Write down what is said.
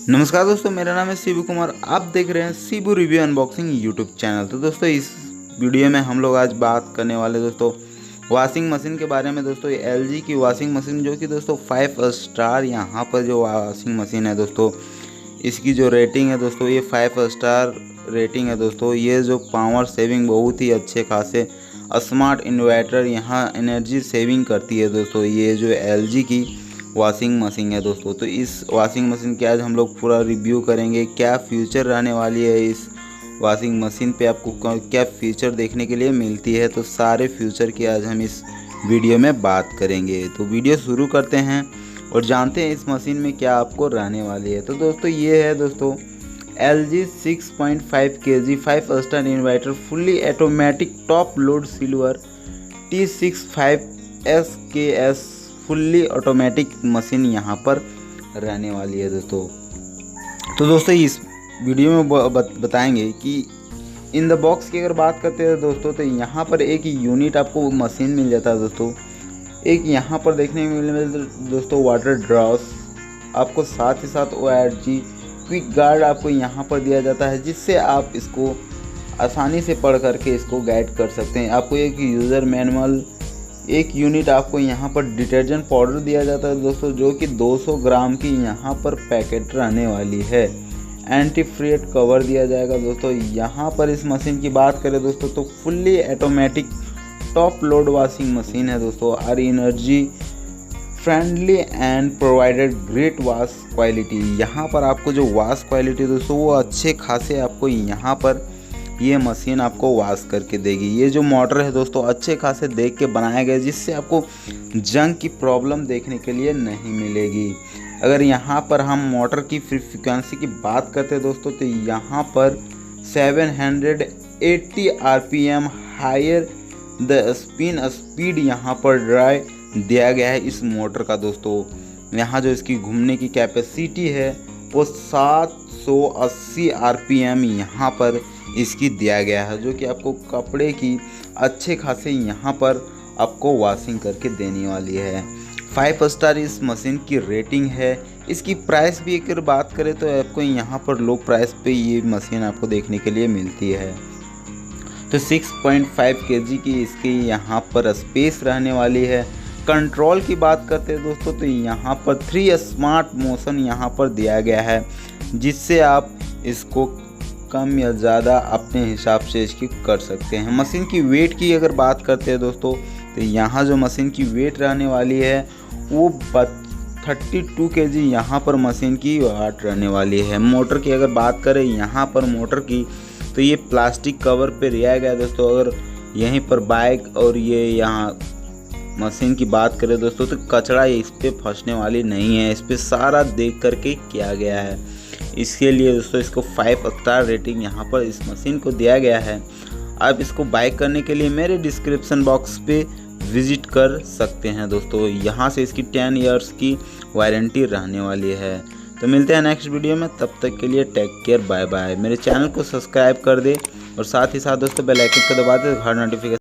नमस्कार दोस्तों, मेरा नाम है शिबू कुमार। आप देख रहे हैं Shibu review unboxing YouTube channel. तो दोस्तों इस वीडियो में हम लोग आज बात करने वाले दोस्तों वॉशिंग मशीन के बारे में। दोस्तों ये एलजी की वॉशिंग मशीन जो कि दोस्तों 5 स्टार यहाँ पर जो वॉशिंग मशीन है दोस्तों, इसकी जो रेटिंग है दोस्तों ये 5 स्टार रेटिंग है दोस्तों। ये जो पावर सेविंग बहुत ही अच्छे खासे स्मार्ट इन्वर्टर यहाँ एनर्जी सेविंग करती है दोस्तों। ये जो एलजी की वॉशिंग मशीन है दोस्तों, तो इस वॉशिंग मशीन के आज हम लोग पूरा रिव्यू करेंगे। क्या फ्यूचर रहने वाली है इस वॉशिंग मशीन पे, आपको क्या फीचर देखने के लिए मिलती है, तो सारे फ्यूचर की आज हम इस वीडियो में बात करेंगे। तो वीडियो शुरू करते हैं और जानते हैं इस मशीन में क्या आपको रहने वाली है। तो दोस्तों ये है दोस्तों LG 6.5 kg 5 star inverter fully automatic top load silver t65sksf4z fully automatic machine यहाँ पर रहने वाली है दोस्तों। तो दोस्तों इस वीडियो में बताएंगे कि इन द बॉक्स की अगर बात करते हैं दोस्तों, तो यहाँ पर एक यूनिट आपको मशीन मिल जाता है दोस्तों। एक यहाँ पर देखने में मिले दोस्तों वाटर ड्रॉस आपको, साथ ही साथ ORG क्विक गार्ड आपको यहाँ पर दिया जाता है, जिससे आप इसको आसानी से पढ़ करके इसको गाइड कर सकते हैं। आपको एक यूज़र मैनुअल, एक यूनिट आपको यहाँ पर डिटर्जेंट पाउडर दिया जाता है दोस्तों, जो कि 200 ग्राम की यहाँ पर पैकेट रहने वाली है। एंटी फ्रीट कवर दिया जाएगा दोस्तों। यहाँ पर इस मशीन की बात करें दोस्तों, तो fully automatic top load washing machine है दोस्तों। Are energy friendly and provided great wash quality. यहाँ पर आपको जो वॉश क्वालिटी दोस्तों वो अच्छे खासे आपको यहाँ पर ये मशीन आपको वॉश करके देगी। ये जो मोटर है दोस्तों अच्छे खासे देख के बनाया गया, जिससे आपको जंग की प्रॉब्लम देखने के लिए नहीं मिलेगी। अगर यहाँ पर हम मोटर की फ्रीक्वेंसी की बात करते हैं दोस्तों, तो यहाँ पर 780 RPM higher the spin speed यहाँ पर ड्राई दिया गया है इस मोटर का दोस्तों। यहाँ जो इसकी घूमने की कैपेसिटी है वो 780 RPM यहाँ पर इसकी दिया गया है, जो कि आपको कपड़े की अच्छे खासे यहाँ पर आपको वॉशिंग करके देने वाली है। 5 स्टार इस मशीन की रेटिंग है। इसकी प्राइस भी अगर बात करें तो आपको यहाँ पर लो प्राइस पे ये मशीन आपको देखने के लिए मिलती है। तो 6.5 kg की इसकी यहाँ पर स्पेस रहने वाली है। कंट्रोल की बात करते हैं दोस्तों, तो यहाँ पर 3 स्मार्ट मोशन यहाँ पर दिया गया है, जिससे आप इसको कम या ज़्यादा अपने हिसाब से इसकी कर सकते हैं। मशीन की वेट की अगर बात करते हैं दोस्तों, तो यहाँ जो मशीन की वेट रहने वाली है वो 32 kg यहाँ पर मशीन की वेट रहने वाली है। मोटर की अगर बात करें यहाँ पर मोटर की, तो ये प्लास्टिक कवर पे रिया गया दोस्तों। अगर यहीं पर बाइक और ये यहाँ मशीन की बात करें दोस्तों, तो कचरा इस पर फंसने वाली नहीं है। इस पर सारा देख करके किया गया है। इसके लिए दोस्तों इसको 5 स्टार रेटिंग यहाँ पर इस मशीन को दिया गया है। आप इसको बाय करने के लिए मेरे डिस्क्रिप्शन बॉक्स पे विजिट कर सकते हैं दोस्तों। यहाँ से इसकी 10 इयर्स की वारंटी रहने वाली है। तो मिलते हैं नेक्स्ट वीडियो में, तब तक के लिए टेक केयर, बाय बाय। मेरे चैनल को सब्सक्राइब कर दे और साथ ही साथ दोस्तों बेल आइकन को दबा दे हर नोटिफिकेशन